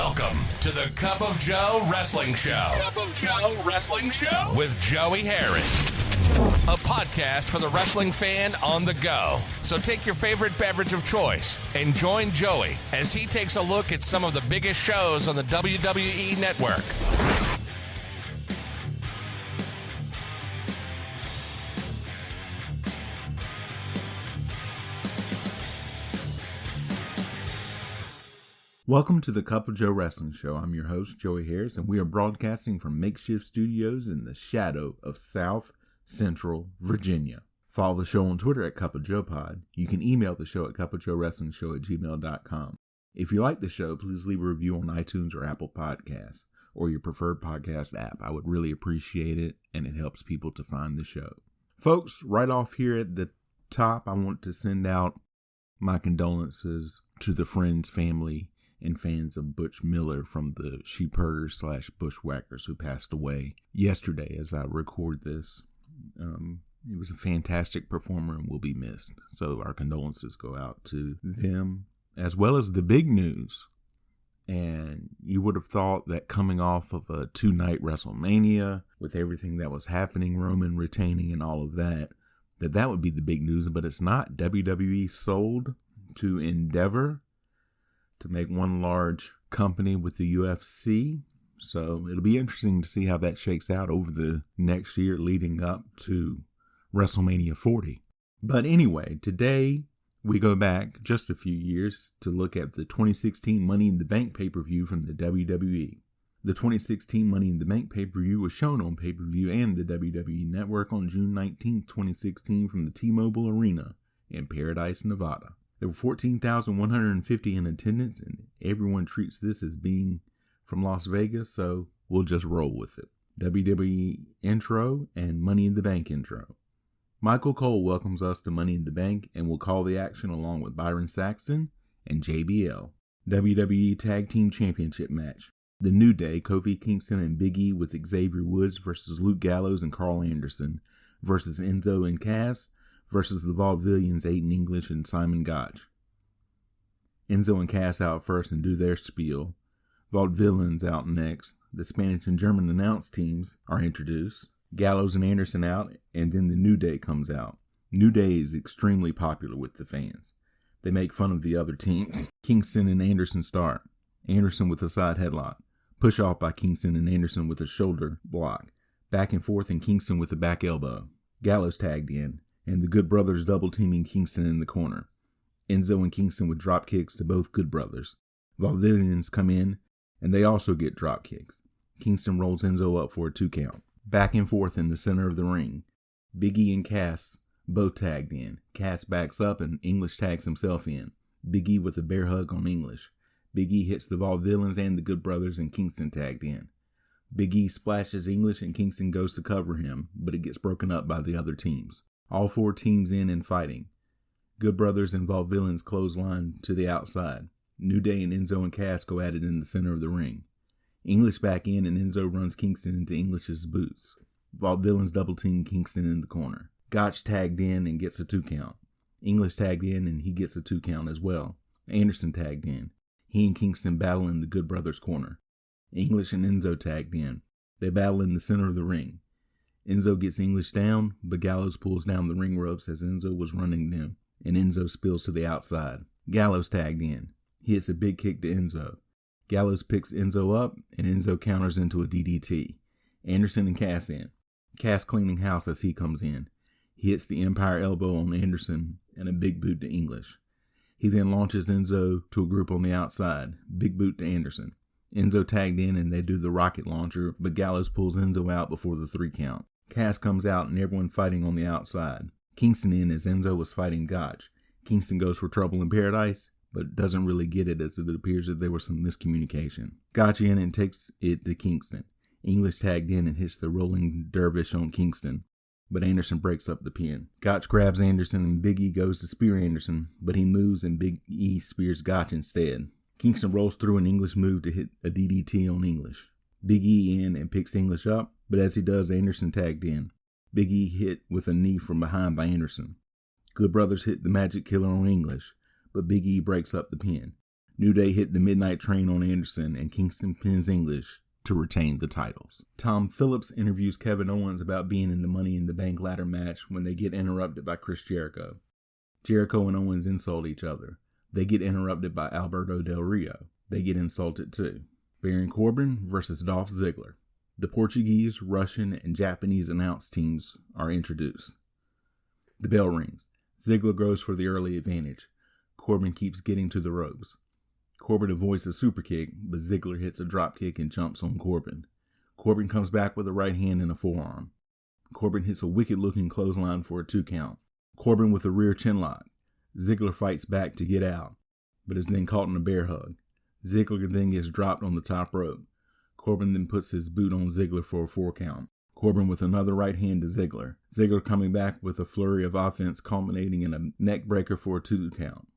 Welcome to the Cup of Joe Wrestling Show. Cup of Joe Wrestling Show with Joey Harris. A podcast for the wrestling fan on the go. So take your favorite beverage of choice and join Joey as he takes a look at some of the biggest shows on the WWE Network. Welcome to the Cup of Joe Wrestling Show. I'm your host, Joey Harris, and we are broadcasting from makeshift studios in the shadow of South Central Virginia. Follow the show on Twitter at Cup of Joe Pod. You can email the show at cupofjoewrestlingshow@gmail.com. If you like the show, please leave a review on iTunes or Apple Podcasts or your preferred podcast app. I would really appreciate it, and it helps people to find the show. Folks, right off here at the top, I want to send out my condolences to the friends, family, and fans of Butch Miller from the Sheep Herders / Bushwhackers who passed away yesterday as I record this. He was a fantastic performer and will be missed. So our condolences go out to them, as well as the big news. And you would have thought that coming off of a 2-night WrestleMania with everything that was happening, Roman retaining and all of that, that would be the big news, but it's not. WWE sold to Endeavor to make one large company with the UFC. So it'll be interesting to see how that shakes out over the next year leading up to WrestleMania 40. But anyway, today we go back just a few years to look at the 2016 Money in the Bank pay-per-view from the WWE. The 2016 Money in the Bank pay-per-view was shown on pay-per-view and the WWE Network on June 19, 2016 from the T-Mobile Arena in Paradise, Nevada. There were 14,150 in attendance, and everyone treats this as being from Las Vegas, so we'll just roll with it. WWE intro and Money in the Bank intro. Michael Cole welcomes us to Money in the Bank and will call the action along with Byron Saxton and JBL. WWE Tag Team Championship match. The New Day, Kofi Kingston and Big E with Xavier Woods versus Luke Gallows and Carl Anderson versus Enzo and Cass versus the Vaudevillains, Aiden English and Simon Gotch. Enzo and Cass out first and do their spiel. Vaudevillains out next. The Spanish and German announce teams are introduced. Gallows and Anderson out, and then the New Day comes out. New Day is extremely popular with the fans. They make fun of the other teams. Kingston and Anderson start. Anderson with a side headlock. Push off by Kingston and Anderson with a shoulder block. Back and forth and Kingston with a back elbow. Gallows tagged in, and the Good Brothers double teaming Kingston in the corner. Enzo and Kingston with drop kicks to both Good Brothers. Vaudevillains come in, and they also get drop kicks. Kingston rolls Enzo up for a 2 count. Back and forth in the center of the ring. Big E and Cass both tagged in. Cass backs up and English tags himself in. Big E with a bear hug on English. Big E hits the Vaudevillains and the Good Brothers and Kingston tagged in. Big E splashes English and Kingston goes to cover him, but it gets broken up by the other teams. All 4 teams in and fighting. Good Brothers and Vaudevillains clothesline to the outside. New Day and Enzo and Cass go at it in the center of the ring. English back in and Enzo runs Kingston into English's boots. Vaudevillains double team Kingston in the corner. Gotch tagged in and gets a 2 count. English tagged in and he gets a 2 count as well. Anderson tagged in. He and Kingston battle in the Good Brothers corner. English and Enzo tagged in. They battle in the center of the ring. Enzo gets English down, but Gallows pulls down the ring ropes as Enzo was running them, and Enzo spills to the outside. Gallows tagged in. He hits a big kick to Enzo. Gallows picks Enzo up, and Enzo counters into a DDT. Anderson and Cass in. Cass cleaning house as he comes in. He hits the Empire Elbow on Anderson and a big boot to English. He then launches Enzo to a group on the outside. Big boot to Anderson. Enzo tagged in and they do the rocket launcher, but Gallows pulls Enzo out before the 3 count. Cass comes out and everyone fighting on the outside. Kingston in as Enzo was fighting Gotch. Kingston goes for trouble in paradise, but doesn't really get it as it appears that there was some miscommunication. Gotch in and takes it to Kingston. English tagged in and hits the rolling dervish on Kingston, but Anderson breaks up the pin. Gotch grabs Anderson and Big E goes to spear Anderson, but he moves and Big E spears Gotch instead. Kingston rolls through an English move to hit a DDT on English. Big E in and picks English up, but as he does, Anderson tagged in. Big E hit with a knee from behind by Anderson. Good Brothers hit the Magic Killer on English, but Big E breaks up the pin. New Day hit the midnight train on Anderson, and Kingston pins English to retain the titles. Tom Phillips interviews Kevin Owens about being in the Money in the Bank ladder match when they get interrupted by Chris Jericho. Jericho and Owens insult each other. They get interrupted by Alberto Del Rio. They get insulted too. Baron Corbin versus Dolph Ziggler. The Portuguese, Russian, and Japanese announce teams are introduced. The bell rings. Ziggler goes for the early advantage. Corbin keeps getting to the ropes. Corbin avoids a super kick, but Ziggler hits a drop kick and jumps on Corbin. Corbin comes back with a right hand and a forearm. Corbin hits a wicked-looking clothesline for a 2 count. Corbin with a rear chin lock. Ziggler fights back to get out, but is then caught in a bear hug. Ziggler then gets dropped on the top rope. Corbin then puts his boot on Ziggler for a 4 count. Corbin with another right hand to Ziggler. Ziggler coming back with a flurry of offense culminating in a neck breaker for a 2 count.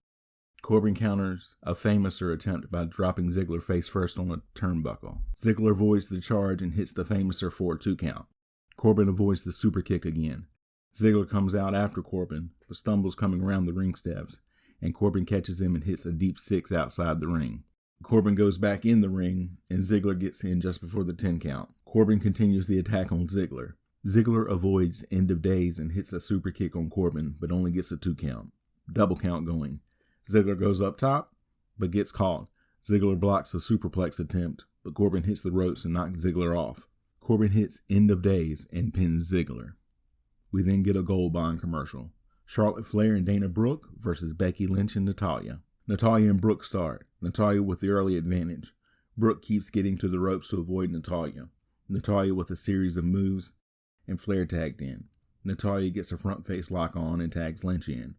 Corbin counters a Famouser attempt by dropping Ziggler face first on a turnbuckle. Ziggler avoids the charge and hits the Famouser for a 2 count. Corbin avoids the super kick again. Ziggler comes out after Corbin, but stumbles coming around the ring steps, and Corbin catches him and hits a deep 6 outside the ring. Corbin goes back in the ring, and Ziggler gets in just before the 10 count. Corbin continues the attack on Ziggler. Ziggler avoids End of Days and hits a super kick on Corbin, but only gets a 2 count. Double count going. Ziggler goes up top, but gets caught. Ziggler blocks a superplex attempt, but Corbin hits the ropes and knocks Ziggler off. Corbin hits End of Days and pins Ziggler. We then get a Gold Bond commercial. Charlotte Flair and Dana Brooke versus Becky Lynch and Natalya. Natalya and Brooke start. Natalya with the early advantage. Brooke keeps getting to the ropes to avoid Natalya. Natalya with a series of moves, and Flair tagged in. Natalya gets a front face lock on and tags Lynch in.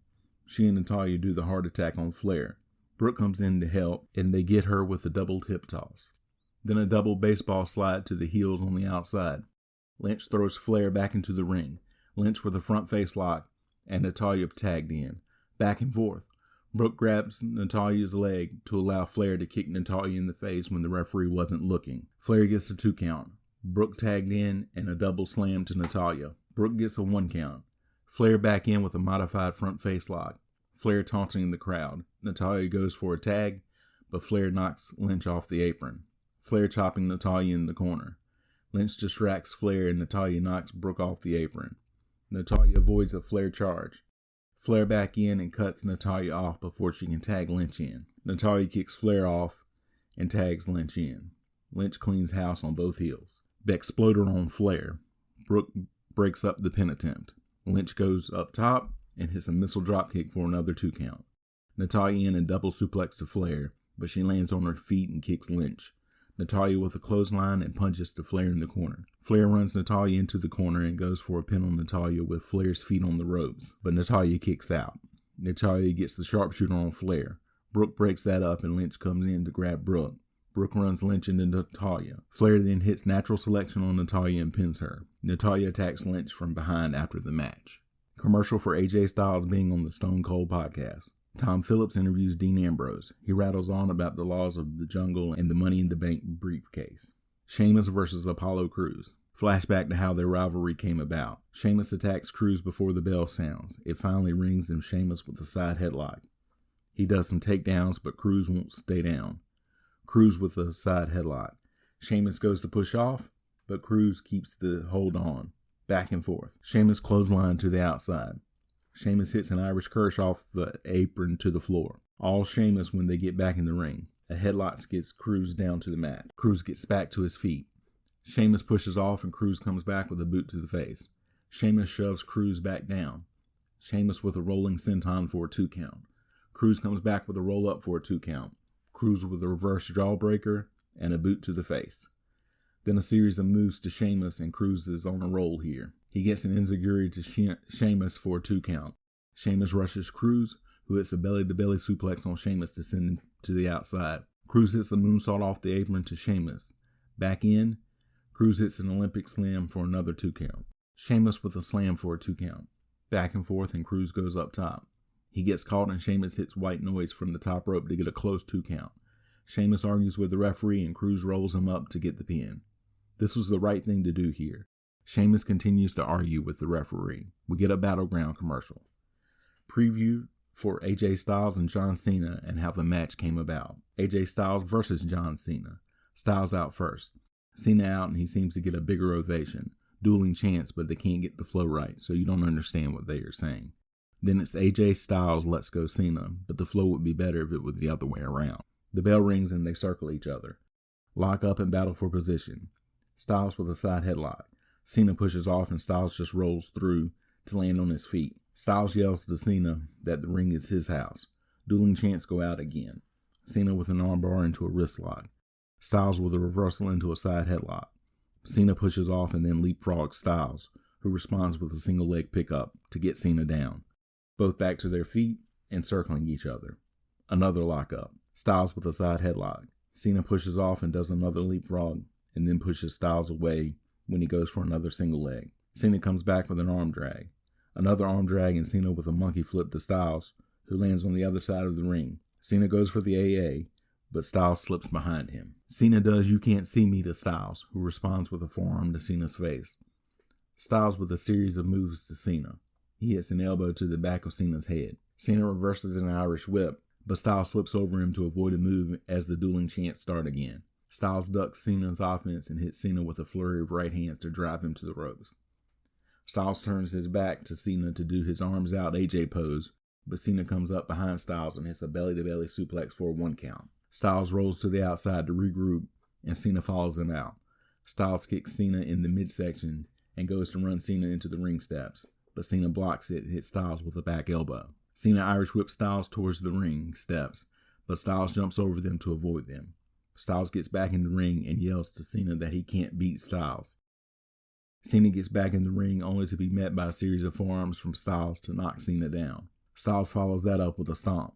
She and Natalya do the heart attack on Flair. Brooke comes in to help, and they get her with a double hip toss. Then a double baseball slide to the heels on the outside. Lynch throws Flair back into the ring. Lynch with a front face lock, and Natalya tagged in. Back and forth. Brooke grabs Natalya's leg to allow Flair to kick Natalya in the face when the referee wasn't looking. Flair gets a 2 count. Brooke tagged in and a double slam to Natalya. Brooke gets a 1 count. Flair back in with a modified front face lock. Flair taunting the crowd. Natalya goes for a tag, but Flair knocks Lynch off the apron. Flair chopping Natalya in the corner. Lynch distracts Flair and Natalya knocks Brooke off the apron. Natalya avoids a Flair charge. Flair back in and cuts Natalya off before she can tag Lynch in. Natalya kicks Flair off and tags Lynch in. Lynch cleans house on both heels. Bexploder on Flair. Brooke breaks up the pin attempt. Lynch goes up top and hits a missile dropkick for another 2 count. Natalya in a double suplex to Flair, but she lands on her feet and kicks Lynch. Natalya with a clothesline and punches to Flair in the corner. Flair runs Natalya into the corner and goes for a pin on Natalya with Flair's feet on the ropes, but Natalya kicks out. Natalya gets the sharpshooter on Flair. Brooke breaks that up and Lynch comes in to grab Brooke. Brooke runs Lynch into Natalya. Flair then hits natural selection on Natalya and pins her. Natalya attacks Lynch from behind after the match. Commercial for AJ Styles being on the Stone Cold podcast. Tom Phillips interviews Dean Ambrose. He rattles on about the laws of the jungle and the Money in the Bank briefcase. Sheamus versus Apollo Crews. Flashback to how their rivalry came about. Sheamus attacks Crews before the bell sounds. It finally rings and Sheamus with a side headlock. He does some takedowns, but Crews won't stay down. Crews with a side headlock. Sheamus goes to push off, but Crews keeps the hold on. Back and forth. Sheamus clothesline to the outside. Sheamus hits an Irish Curse off the apron to the floor. All Sheamus when they get back in the ring. A headlock gets Crews down to the mat. Crews gets back to his feet. Sheamus pushes off and Crews comes back with a boot to the face. Sheamus shoves Crews back down. Sheamus with a rolling senton for a 2 count. Crews comes back with a roll up for a 2 count. Crews with a reverse jawbreaker and a boot to the face. Then a series of moves to Sheamus and Crews is on a roll here. He gets an enziguri to Sheamus for a 2 count. Sheamus rushes Crews, who hits a belly-to-belly suplex on Sheamus to send him to the outside. Crews hits a moonsault off the apron to Sheamus. Back in, Crews hits an Olympic slam for another 2 count. Sheamus with a slam for a 2 count. Back and forth and Crews goes up top. He gets caught and Sheamus hits white noise from the top rope to get a close 2 count. Sheamus argues with the referee and Crews rolls him up to get the pin. This was the right thing to do here. Sheamus continues to argue with the referee. We get a Battleground commercial. Preview for AJ Styles and John Cena and how the match came about. AJ Styles versus John Cena. Styles out first. Cena out, and he seems to get a bigger ovation. Dueling chants, but they can't get the flow right, so you don't understand what they are saying. Then it's AJ Styles, let's go Cena, but the flow would be better if it was the other way around. The bell rings and they circle each other. Lock up and battle for position. Styles with a side headlock. Cena pushes off and Styles just rolls through to land on his feet. Styles yells to Cena that the ring is his house. Dueling chants go out again. Cena with an armbar into a wrist lock. Styles with a reversal into a side headlock. Cena pushes off and then leapfrogs Styles, who responds with a single leg pickup to get Cena down. Both back to their feet and circling each other. Another lockup. Styles with a side headlock. Cena pushes off and does another leapfrog and then pushes Styles away when he goes for another single leg. Cena comes back with an arm drag. Another arm drag and Cena with a monkey flip to Styles, who lands on the other side of the ring. Cena goes for the AA, but Styles slips behind him. Cena does "You Can't See Me" to Styles, who responds with a forearm to Cena's face. Styles with a series of moves to Cena. He hits an elbow to the back of Cena's head. Cena reverses an Irish whip, but Styles flips over him to avoid a move as the dueling chants start again. Styles ducks Cena's offense and hits Cena with a flurry of right hands to drive him to the ropes. Styles turns his back to Cena to do his arms out AJ pose, but Cena comes up behind Styles and hits a belly-to-belly suplex for a 1 count. Styles rolls to the outside to regroup, and Cena follows him out. Styles kicks Cena in the midsection and goes to run Cena into the ring steps, but Cena blocks it and hits Styles with a back elbow. Cena Irish whips Styles towards the ring steps, but Styles jumps over them to avoid them. Styles gets back in the ring and yells to Cena that he can't beat Styles. Cena gets back in the ring only to be met by a series of forearms from Styles to knock Cena down. Styles follows that up with a stomp.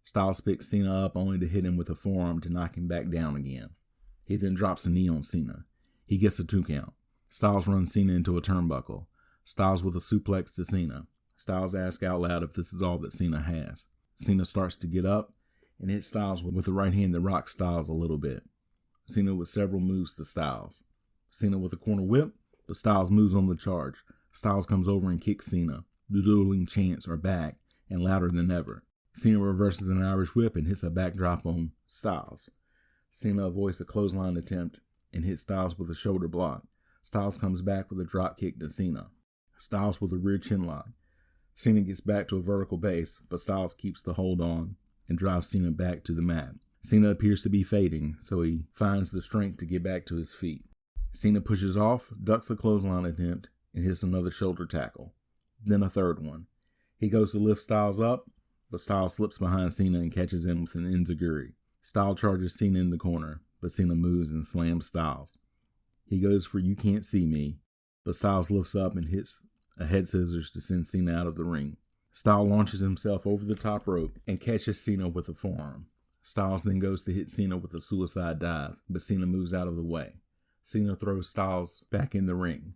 Styles picks Cena up only to hit him with a forearm to knock him back down again. He then drops a knee on Cena. He gets a 2 count. Styles runs Cena into a turnbuckle. Styles with a suplex to Cena. Styles asks out loud if this is all that Cena has. Cena starts to get up and hits Styles with the right hand that rocks Styles a little bit. Cena with several moves to Styles. Cena with a corner whip, but Styles moves on the charge. Styles comes over and kicks Cena. The dueling chants are back and louder than ever. Cena reverses an Irish whip and hits a backdrop on Styles. Cena avoids a clothesline attempt and hits Styles with a shoulder block. Styles comes back with a drop kick to Cena. Styles with a rear chin lock. Cena gets back to a vertical base, but Styles keeps the hold on and drives Cena back to the mat. Cena appears to be fading, so he finds the strength to get back to his feet. Cena pushes off, ducks a clothesline attempt, and hits another shoulder tackle. Then a third one. He goes to lift Styles up, but Styles slips behind Cena and catches him with an enziguri. Styles charges Cena in the corner, but Cena moves and slams Styles. He goes for "You Can't See Me," but Styles lifts up and hits a head scissors to send Cena out of the ring. Styles launches himself over the top rope and catches Cena with a forearm. Styles then goes to hit Cena with a suicide dive, but Cena moves out of the way. Cena throws Styles back in the ring.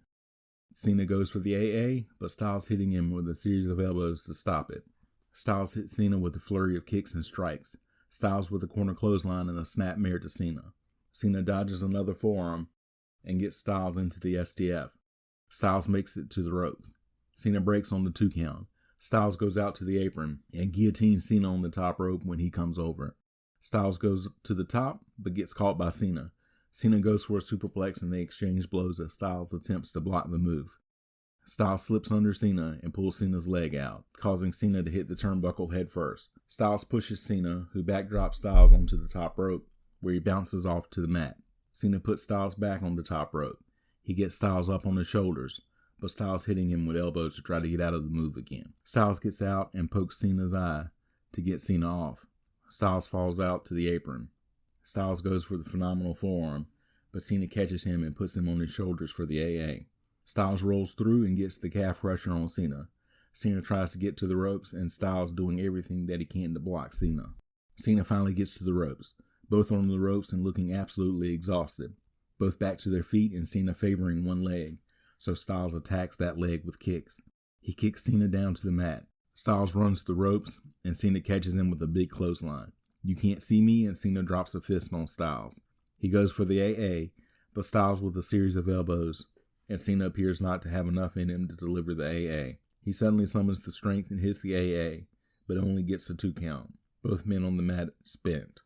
Cena goes for the AA, but Styles hitting him with a series of elbows to stop it. Styles hits Cena with a flurry of kicks and strikes. Styles with a corner clothesline and a snapmare to Cena. Cena dodges another forearm and gets Styles into the STF. Styles makes it to the ropes. Cena breaks on the 2 count. Styles goes out to the apron and guillotines Cena on the top rope when he comes over. Styles goes to the top, but gets caught by Cena. Cena goes for a superplex and they exchange blows as Styles attempts to block the move. Styles slips under Cena and pulls Cena's leg out, causing Cena to hit the turnbuckle head first. Styles pushes Cena, who backdrops Styles onto the top rope, where he bounces off to the mat. Cena puts Styles back on the top rope. He gets Styles up on his shoulders, but Styles hitting him with elbows to try to get out of the move again. Styles gets out and pokes Cena's eye to get Cena off. Styles falls out to the apron. Styles goes for the phenomenal forearm, but Cena catches him and puts him on his shoulders for the AA. Styles rolls through and gets the calf crusher on Cena. Cena tries to get to the ropes, and Styles doing everything that he can to block Cena. Cena finally gets to the ropes, both on the ropes and looking absolutely exhausted. Both back to their feet and Cena favoring one leg, so Styles attacks that leg with kicks. He kicks Cena down to the mat. Styles runs the ropes, and Cena catches him with a big clothesline. "You Can't See Me," and Cena drops a fist on Styles. He goes for the AA, but Styles with a series of elbows, and Cena appears not to have enough in him to deliver the AA. He suddenly summons the strength and hits the AA, but only gets a 2 count. Both men on the mat spent.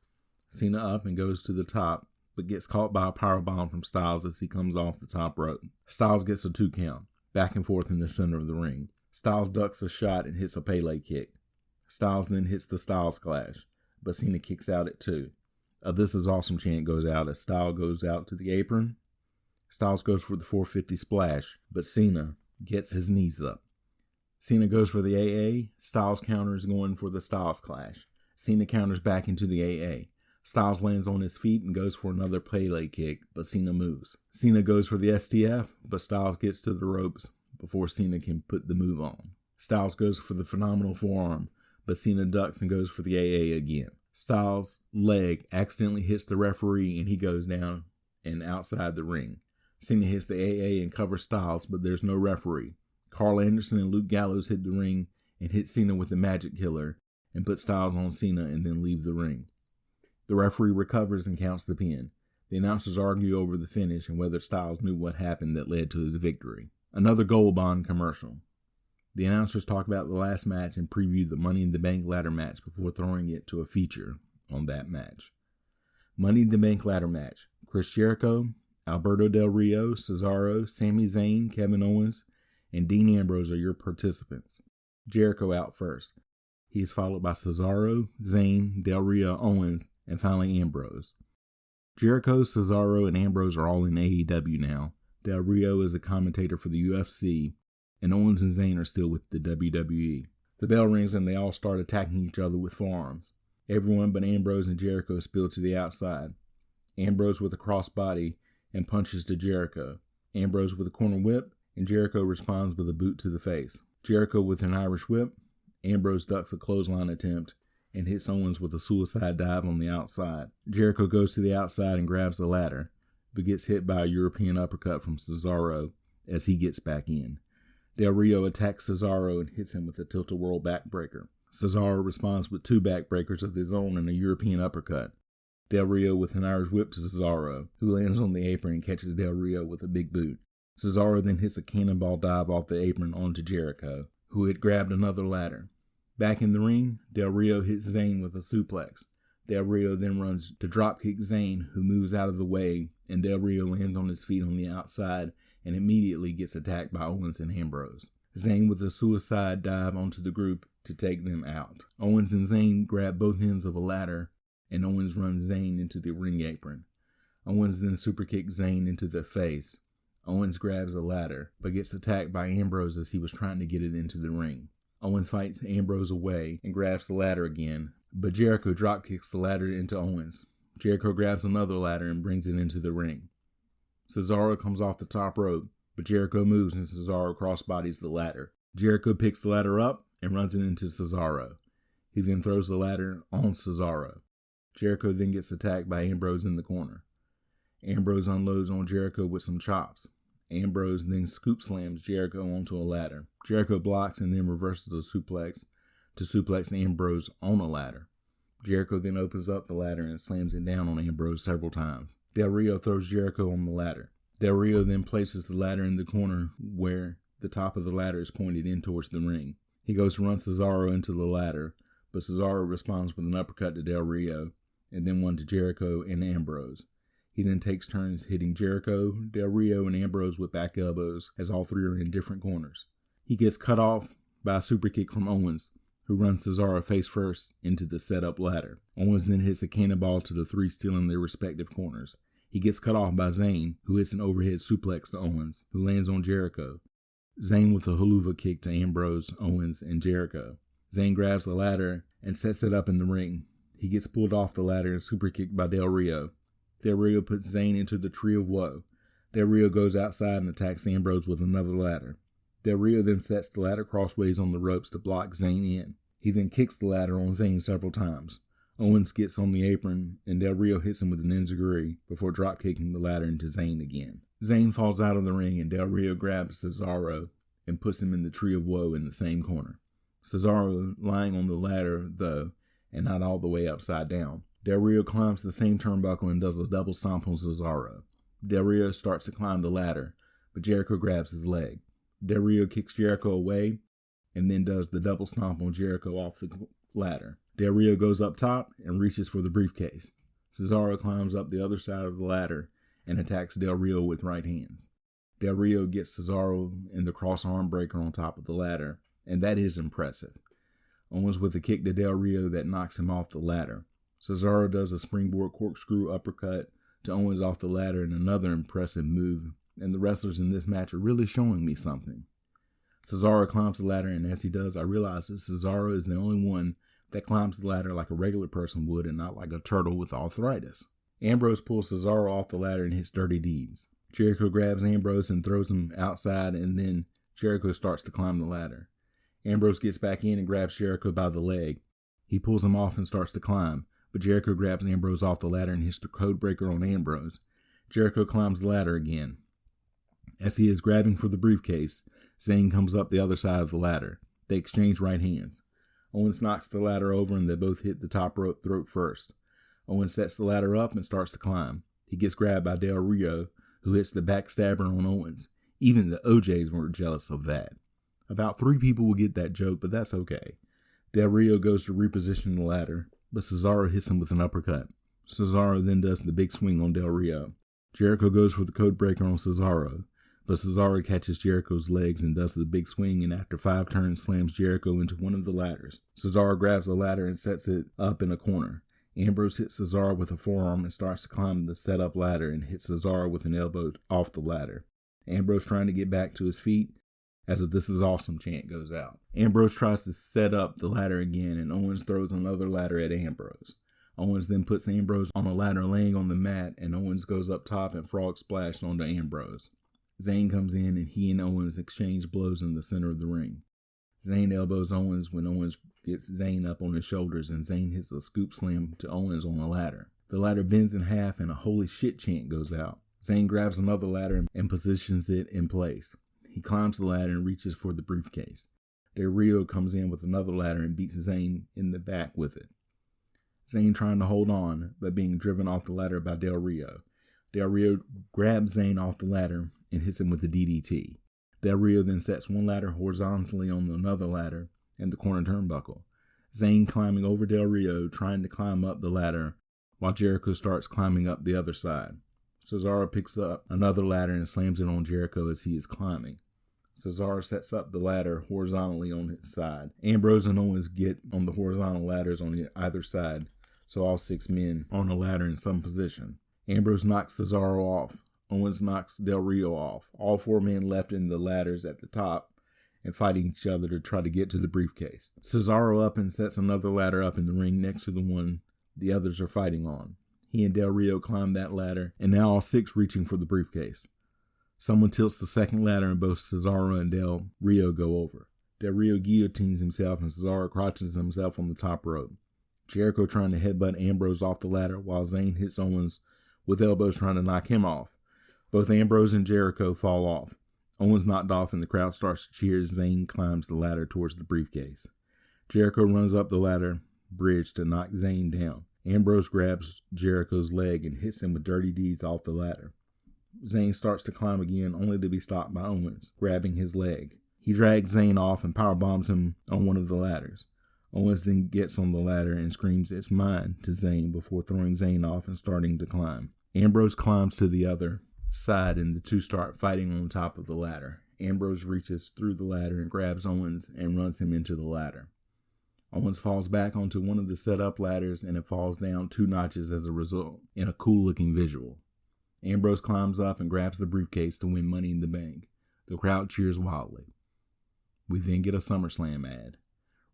Cena up and goes to the top, but gets caught by a powerbomb from Styles as he comes off the top rope. Styles gets a 2 count, back and forth in the center of the ring. Styles ducks a shot and hits a Pele kick. Styles then hits the Styles Clash, but Cena kicks out at 2. A "This is awesome" chant goes out as Styles goes out to the apron. Styles goes for the 450 splash, but Cena gets his knees up. Cena goes for the AA. Styles counters going for the Styles Clash. Cena counters back into the AA. Styles lands on his feet and goes for another Pele kick, but Cena moves. Cena goes for the STF, but Styles gets to the ropes before Cena can put the move on. Styles goes for the phenomenal forearm, but Cena ducks and goes for the AA again. Styles' leg accidentally hits the referee and he goes down and outside the ring. Cena hits the AA and covers Styles, but there's no referee. Carl Anderson and Luke Gallows hit the ring and hit Cena with the Magic Killer and put Styles on Cena and then leave the ring. The referee recovers and counts the pin. The announcers argue over the finish and whether Styles knew what happened that led to his victory. Another Gold Bond commercial. The announcers talk about the last match and preview the Money in the Bank ladder match before throwing it to a feature on that match. Money in the Bank ladder match. Chris Jericho, Alberto Del Rio, Cesaro, Sami Zayn, Kevin Owens, and Dean Ambrose are your participants. Jericho out first. He is followed by Cesaro, Zayn, Del Rio, Owens, and finally Ambrose. Jericho, Cesaro, and Ambrose are all in AEW now. Del Rio is a commentator for the UFC, and Owens and Zayn are still with the WWE. The bell rings and they all start attacking each other with forearms. Everyone but Ambrose and Jericho spill to the outside. Ambrose with a crossbody and punches to Jericho. Ambrose with a corner whip, and Jericho responds with a boot to the face. Jericho with an Irish whip. Ambrose ducks a clothesline attempt and hits Owens with a suicide dive on the outside. Jericho goes to the outside and grabs the ladder, but gets hit by a European uppercut from Cesaro as he gets back in. Del Rio attacks Cesaro and hits him with a tilt-a-whirl backbreaker. Cesaro responds with 2 backbreakers of his own and a European uppercut. Del Rio with an Irish whip to Cesaro, who lands on the apron and catches Del Rio with a big boot. Cesaro then hits a cannonball dive off the apron onto Jericho, who had grabbed another ladder. Back in the ring, Del Rio hits Zayn with a suplex. Del Rio then runs to dropkick Zayn, who moves out of the way, and Del Rio lands on his feet on the outside and immediately gets attacked by Owens and Ambrose. Zayn with a suicide dive onto the group to take them out. Owens and Zayn grab both ends of a ladder, and Owens runs Zayn into the ring apron. Owens then superkicks Zayn into the face. Owens grabs a ladder, but gets attacked by Ambrose as he was trying to get it into the ring. Owens fights Ambrose away and grabs the ladder again, but Jericho dropkicks the ladder into Owens. Jericho grabs another ladder and brings it into the ring. Cesaro comes off the top rope, but Jericho moves and Cesaro crossbodies the ladder. Jericho picks the ladder up and runs it into Cesaro. He then throws the ladder on Cesaro. Jericho then gets attacked by Ambrose in the corner. Ambrose unloads on Jericho with some chops. Ambrose then scoop slams Jericho onto a ladder. Jericho blocks and then reverses a suplex to suplex Ambrose on a ladder. Jericho then opens up the ladder and slams it down on Ambrose several times. Del Rio throws Jericho on the ladder. Del Rio then places the ladder in the corner where the top of the ladder is pointed in towards the ring. He goes to run Cesaro into the ladder, but Cesaro responds with an uppercut to Del Rio and then one to Jericho and Ambrose. He then takes turns hitting Jericho, Del Rio, and Ambrose with back elbows as all three are in different corners. He gets cut off by a super kick from Owens, who runs Cesaro face first into the setup ladder. Owens then hits a cannonball to the three still in their respective corners. He gets cut off by Zayn, who hits an overhead suplex to Owens, who lands on Jericho. Zayn with a haluva kick to Ambrose, Owens, and Jericho. Zayn grabs the ladder and sets it up in the ring. He gets pulled off the ladder and super kicked by Del Rio. Del Rio puts Zayn into the Tree of Woe. Del Rio goes outside and attacks Ambrose with another ladder. Del Rio then sets the ladder crossways on the ropes to block Zayn in. He then kicks the ladder on Zayn several times. Owens gets on the apron, and Del Rio hits him with an enziguri before dropkicking the ladder into Zayn again. Zayn falls out of the ring, and Del Rio grabs Cesaro and puts him in the Tree of Woe in the same corner. Cesaro lying on the ladder, though, and not all the way upside down. Del Rio climbs the same turnbuckle and does a double stomp on Cesaro. Del Rio starts to climb the ladder, but Jericho grabs his leg. Del Rio kicks Jericho away, and then does the double stomp on Jericho off the ladder. Del Rio goes up top and reaches for the briefcase. Cesaro climbs up the other side of the ladder and attacks Del Rio with right hands. Del Rio gets Cesaro in the cross arm breaker on top of the ladder, and that is impressive. Owens with a kick to Del Rio that knocks him off the ladder. Cesaro does a springboard corkscrew uppercut to Owens off the ladder in another impressive move, and the wrestlers in this match are really showing me something. Cesaro climbs the ladder, and as he does, I realize that Cesaro is the only one that climbs the ladder like a regular person would and not like a turtle with arthritis. Ambrose pulls Cesaro off the ladder and hits Dirty Deeds. Jericho grabs Ambrose and throws him outside, and then Jericho starts to climb the ladder. Ambrose gets back in and grabs Jericho by the leg. He pulls him off and starts to climb, but Jericho grabs Ambrose off the ladder and hits the codebreaker on Ambrose. Jericho climbs the ladder again. As he is grabbing for the briefcase, Zayn comes up the other side of the ladder. They exchange right hands. Owens knocks the ladder over and they both hit the top rope throat first. Owens sets the ladder up and starts to climb. He gets grabbed by Del Rio, who hits the backstabber on Owens. Even the OJs weren't jealous of that. About 3 people will get that joke, but that's okay. Del Rio goes to reposition the ladder, but Cesaro hits him with an uppercut. Cesaro then does the big swing on Del Rio. Jericho goes for the codebreaker on Cesaro, but Cesaro catches Jericho's legs and does the big swing, and after 5 turns slams Jericho into one of the ladders. Cesaro grabs the ladder and sets it up in a corner. Ambrose hits Cesaro with a forearm and starts to climb the set-up ladder and hits Cesaro with an elbow off the ladder. Ambrose trying to get back to his feet as a "This is awesome" chant goes out. Ambrose tries to set up the ladder again, and Owens throws another ladder at Ambrose. Owens then puts Ambrose on a ladder laying on the mat, and Owens goes up top and frog splash onto Ambrose. Zayn comes in and he and Owens exchange blows in the center of the ring. Zayn elbows Owens when Owens gets Zayn up on his shoulders, and Zayn hits a scoop slam to Owens on the ladder. The ladder bends in half and a "holy shit" chant goes out. Zayn grabs another ladder and positions it in place. He climbs the ladder and reaches for the briefcase. Del Rio comes in with another ladder and beats Zayn in the back with it. Zayn trying to hold on, but being driven off the ladder by Del Rio. Del Rio grabs Zayn off the ladder and hits him with the DDT. Del Rio then sets one ladder horizontally on another ladder and the corner turnbuckle. Zayn climbing over Del Rio, trying to climb up the ladder, while Jericho starts climbing up the other side. Cesaro picks up another ladder and slams it on Jericho as he is climbing. Cesaro sets up the ladder horizontally on his side. Ambrose and Owens get on the horizontal ladders on either side, so all 6 men on a ladder in some position. Ambrose knocks Cesaro off. Owens knocks Del Rio off. All 4 men left in the ladders at the top and fighting each other to try to get to the briefcase. Cesaro up and sets another ladder up in the ring next to the one the others are fighting on. He and Del Rio climb that ladder, and now all 6 reaching for the briefcase. Someone tilts the second ladder and both Cesaro and Del Rio go over. Del Rio guillotines himself and Cesaro crouches himself on the top rope. Jericho trying to headbutt Ambrose off the ladder while Zayn hits Owens with elbows trying to knock him off. Both Ambrose and Jericho fall off. Owens knocked off and the crowd starts to cheer as Zayn climbs the ladder towards the briefcase. Jericho runs up the ladder bridge to knock Zayn down. Ambrose grabs Jericho's leg and hits him with Dirty Deeds off the ladder. Zayn starts to climb again, only to be stopped by Owens, grabbing his leg. He drags Zayn off and powerbombs him on one of the ladders. Owens then gets on the ladder and screams "It's mine" to Zayn before throwing Zayn off and starting to climb. Ambrose climbs to the other side and the 2 start fighting on top of the ladder. Ambrose reaches through the ladder and grabs Owens and runs him into the ladder. Owens falls back onto one of the set-up ladders and it falls down 2 notches as a result, in a cool-looking visual. Ambrose climbs up and grabs the briefcase to win Money in the Bank. The crowd cheers wildly. We then get a SummerSlam ad.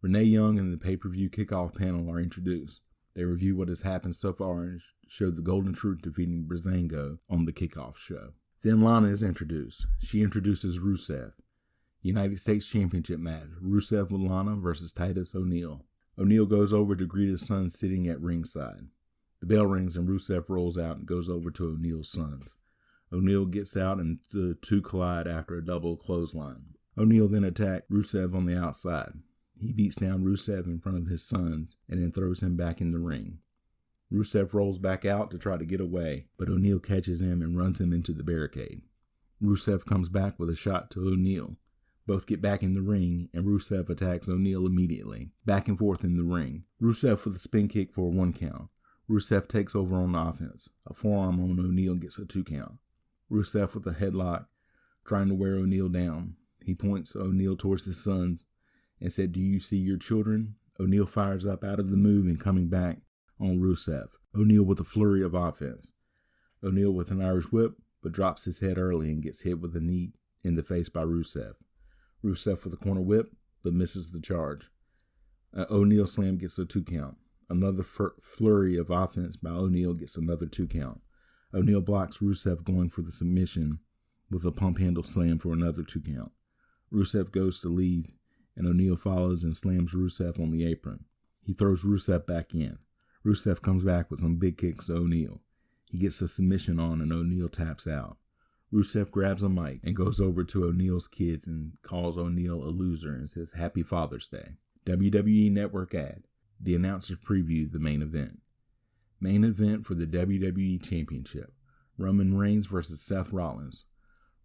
Renee Young and the pay-per-view kickoff panel are introduced. They review what has happened so far and show the Golden Truth defeating Breezango on the kickoff show. Then Lana is introduced. She introduces Rusev. United States Championship match, Rusev with Lana versus Titus O'Neil. O'Neil goes over to greet his son sitting at ringside. The bell rings and Rusev rolls out and goes over to O'Neil's sons. O'Neil gets out and the 2 collide after a double clothesline. O'Neil then attacks Rusev on the outside. He beats down Rusev in front of his sons and then throws him back in the ring. Rusev rolls back out to try to get away, but O'Neil catches him and runs him into the barricade. Rusev comes back with a shot to O'Neil, Both get back in the ring, and Rusev attacks O'Neal immediately. Back and forth in the ring. Rusev with a spin kick for a 1 count. Rusev takes over on offense. A forearm on O'Neal gets a 2 count. Rusev with a headlock, trying to wear O'Neal down. He points O'Neal towards his sons and said, "Do you see your children?" O'Neal fires up out of the move and coming back on Rusev. O'Neal with a flurry of offense. O'Neal with an Irish whip, but drops his head early and gets hit with a knee in the face by Rusev. Rusev with a corner whip, but misses the charge. O'Neal slam gets a 2 count. Another flurry of offense by O'Neal gets another 2 count. O'Neal blocks Rusev going for the submission with a pump handle slam for another 2 count. Rusev goes to leave, and O'Neal follows and slams Rusev on the apron. He throws Rusev back in. Rusev comes back with some big kicks to O'Neal. He gets a submission on, and O'Neal taps out. Rusev grabs a mic and goes over to O'Neal's kids and calls O'Neal a loser and says, "Happy Father's Day." WWE Network ad. The announcers preview the main event. Main event for the WWE Championship. Roman Reigns versus Seth Rollins.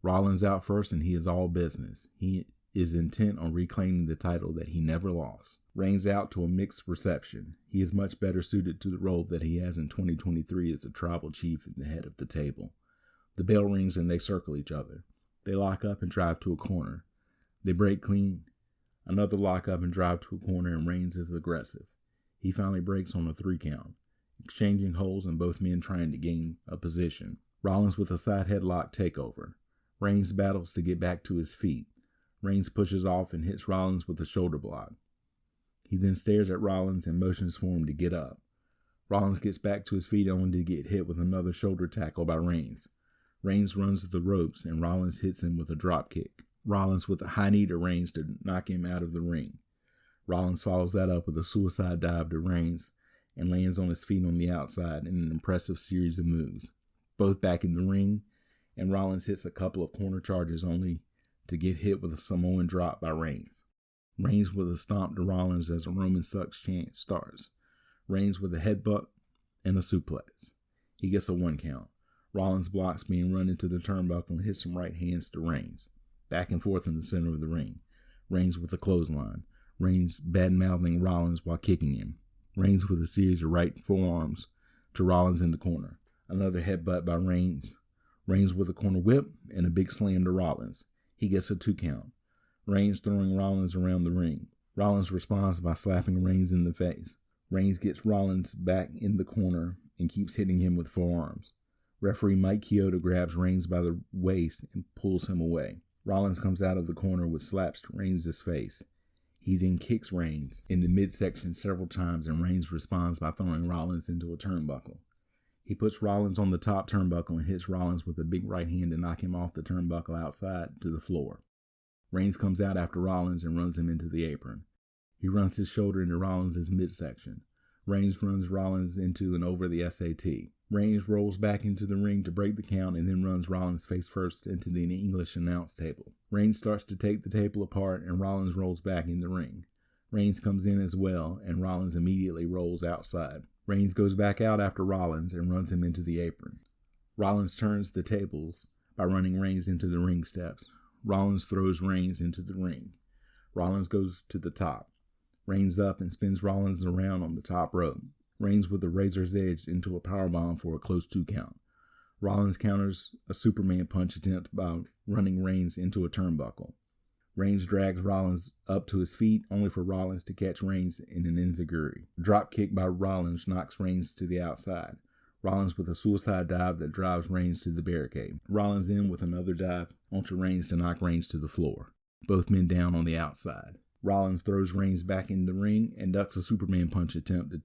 Rollins out first, and he is all business. He is intent on reclaiming the title that he never lost. Reigns out to a mixed reception. He is much better suited to the role that he has in 2023 as the tribal chief at the head of the table. The bell rings and they circle each other. They lock up and drive to a corner. They break clean. Another lock up and drive to a corner, and Reigns is aggressive. He finally breaks on a 3 count, exchanging holds and both men trying to gain a position. Rollins with a side headlock takeover. Reigns battles to get back to his feet. Reigns pushes off and hits Rollins with a shoulder block. He then stares at Rollins and motions for him to get up. Rollins gets back to his feet only to get hit with another shoulder tackle by Reigns. Reigns runs to the ropes and Rollins hits him with a drop kick. Rollins with a high knee to Reigns to knock him out of the ring. Rollins follows that up with a suicide dive to Reigns and lands on his feet on the outside in an impressive series of moves. Both back in the ring, and Rollins hits a couple of corner charges only to get hit with a Samoan drop by Reigns. Reigns with a stomp to Rollins as a Roman Sucks chant starts. Reigns with a headbutt and a suplex. He gets a 1 count. Rollins blocks being run into the turnbuckle and hits some right hands to Reigns. Back and forth in the center of the ring. Reigns with a clothesline. Reigns bad-mouthing Rollins while kicking him. Reigns with a series of right forearms to Rollins in the corner. Another headbutt by Reigns. Reigns with a corner whip and a big slam to Rollins. He gets a 2 count. Reigns throwing Rollins around the ring. Rollins responds by slapping Reigns in the face. Reigns gets Rollins back in the corner and keeps hitting him with forearms. Referee Mike Chioda grabs Reigns by the waist and pulls him away. Rollins comes out of the corner with slaps to Reigns' face. He then kicks Reigns in the midsection several times, and Reigns responds by throwing Rollins into a turnbuckle. He puts Rollins on the top turnbuckle and hits Rollins with a big right hand to knock him off the turnbuckle outside to the floor. Reigns comes out after Rollins and runs him into the apron. He runs his shoulder into Rollins' midsection. Reigns runs Rollins into and over the SAT. Reigns rolls back into the ring to break the count and then runs Rollins face first into the English announce table. Reigns starts to take the table apart and Rollins rolls back in the ring. Reigns comes in as well and Rollins immediately rolls outside. Reigns goes back out after Rollins and runs him into the apron. Rollins turns the tables by running Reigns into the ring steps. Rollins throws Reigns into the ring. Rollins goes to the top. Reigns up and spins Rollins around on the top rope. Reigns with a razor's edge into a powerbomb for a close 2 count. Rollins counters a Superman punch attempt by running Reigns into a turnbuckle. Reigns drags Rollins up to his feet, only for Rollins to catch Reigns in an enziguri. A drop kick by Rollins knocks Reigns to the outside. Rollins with a suicide dive that drives Reigns to the barricade. Rollins then with another dive onto Reigns to knock Reigns to the floor. Both men down on the outside. Rollins throws Reigns back in the ring and ducks a Superman punch attempt to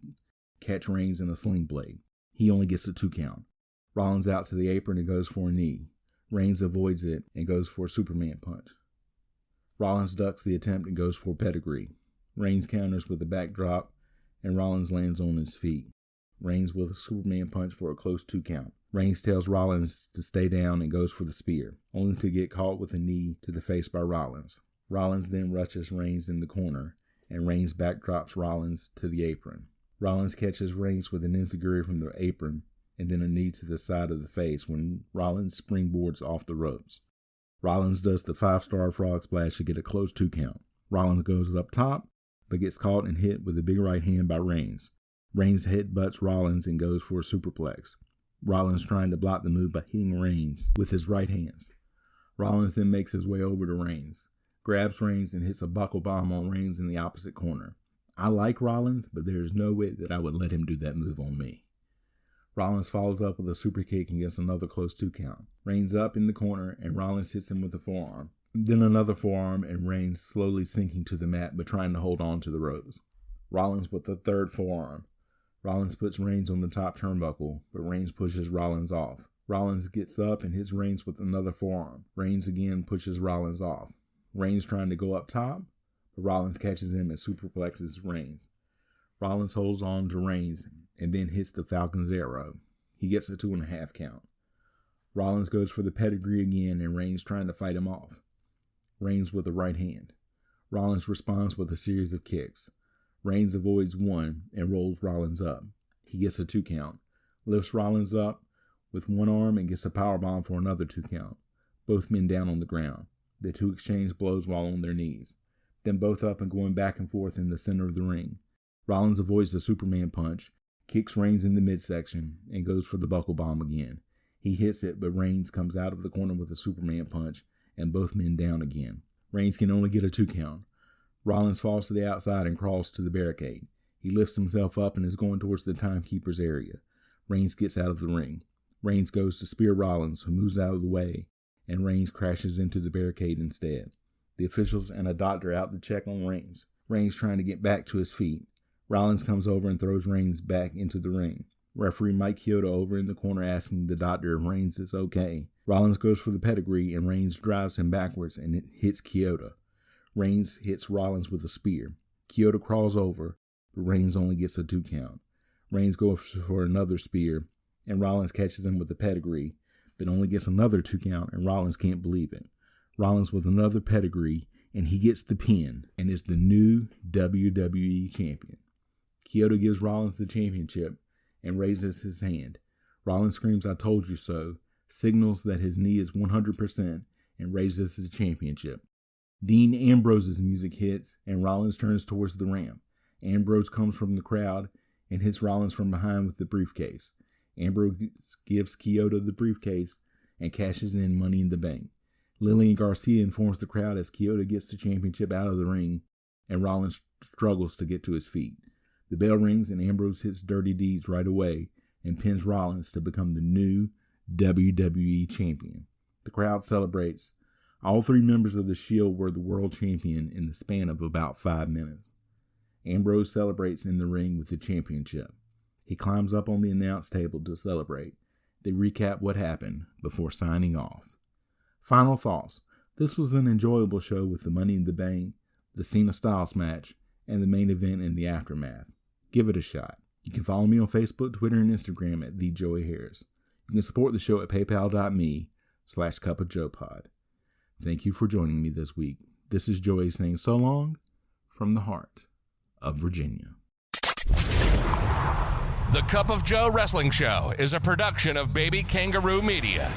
catch Reigns in a sling blade. He only gets a 2 count. Rollins out to the apron and goes for a knee. Reigns avoids it and goes for a Superman punch. Rollins ducks the attempt and goes for a pedigree. Reigns counters with a backdrop and Rollins lands on his feet. Reigns with a Superman punch for a close 2 count. Reigns tells Rollins to stay down and goes for the spear, only to get caught with a knee to the face by Rollins. Rollins then rushes Reigns in the corner, and Reigns backdrops Rollins to the apron. Rollins catches Reigns with an enziguri from the apron, and then a knee to the side of the face when Rollins springboards off the ropes. Rollins does the 5-star frog splash to get a close 2 count. Rollins goes up top, but gets caught and hit with a big right hand by Reigns. Reigns headbutts Rollins and goes for a superplex. Rollins trying to block the move by hitting Reigns with his right hands. Rollins then makes his way over to Reigns, grabs Reigns and hits a buckle bomb on Reigns in the opposite corner. I like Rollins, but there is no way that I would let him do that move on me. Rollins follows up with a super kick and gets another close 2 count. Reigns up in the corner and Rollins hits him with a forearm. Then another forearm and Reigns slowly sinking to the mat but trying to hold on to the ropes. Rollins with the third forearm. Rollins puts Reigns on the top turnbuckle, but Reigns pushes Rollins off. Rollins gets up and hits Reigns with another forearm. Reigns again pushes Rollins off. Reigns trying to go up top, but Rollins catches him and superplexes Reigns. Rollins holds on to Reigns and then hits the Falcon's Arrow. He gets a 2.5 count. Rollins goes for the pedigree again and Reigns trying to fight him off. Reigns with a right hand. Rollins responds with a series of kicks. Reigns avoids one and rolls Rollins up. He gets a 2 count. Lifts Rollins up with one arm and gets a powerbomb for another 2 count. Both men down on the ground. The two exchange blows while on their knees. Then both up and going back and forth in the center of the ring. Rollins avoids the Superman punch, kicks Reigns in the midsection, and goes for the buckle bomb again. He hits it, but Reigns comes out of the corner with a Superman punch, and both men down again. Reigns can only get a 2 count. Rollins falls to the outside and crawls to the barricade. He lifts himself up and is going towards the timekeeper's area. Reigns gets out of the ring. Reigns goes to spear Rollins, who moves out of the way, and Reigns crashes into the barricade instead. The officials and a doctor out to check on Reigns. Reigns trying to get back to his feet. Rollins comes over and throws Reigns back into the ring. Referee Mike Chioda over in the corner asking the doctor if Reigns is okay. Rollins goes for the pedigree and Reigns drives him backwards and it hits Chioda. Reigns hits Rollins with a spear. Chioda crawls over, but Reigns only gets a 2 count. Reigns goes for another spear and Rollins catches him with the pedigree, but only gets another 2 count and Rollins can't believe it. Rollins with another pedigree and he gets the pin and is the new WWE champion. Chioda gives Rollins the championship and raises his hand. Rollins screams, "I told you so," signals that his knee is 100% and raises the championship. Dean Ambrose's music hits and Rollins turns towards the ramp. Ambrose comes from the crowd and hits Rollins from behind with the briefcase. Ambrose gives Chioda the briefcase and cashes in Money in the Bank. Lillian Garcia informs the crowd as Chioda gets the championship out of the ring and Rollins struggles to get to his feet. The bell rings and Ambrose hits Dirty Deeds right away and pins Rollins to become the new WWE champion. The crowd celebrates. All 3 members of the Sheild were the world champion in the span of about 5 minutes. Ambrose celebrates in the ring with the championship. He climbs up on the announce table to celebrate. They recap what happened before signing off. Final thoughts. This was an enjoyable show with the Money in the Bank, the Cena Styles match, and the main event in the aftermath. Give it a shot. You can follow me on Facebook, Twitter, and Instagram at TheJoeyHarris. You can support the show at paypal.me/cupofjoepod. Thank you for joining me this week. This is Joey saying so long from the heart of Virginia. The Cup of Joe Wrestling Show is a production of Baby Kangaroo Media.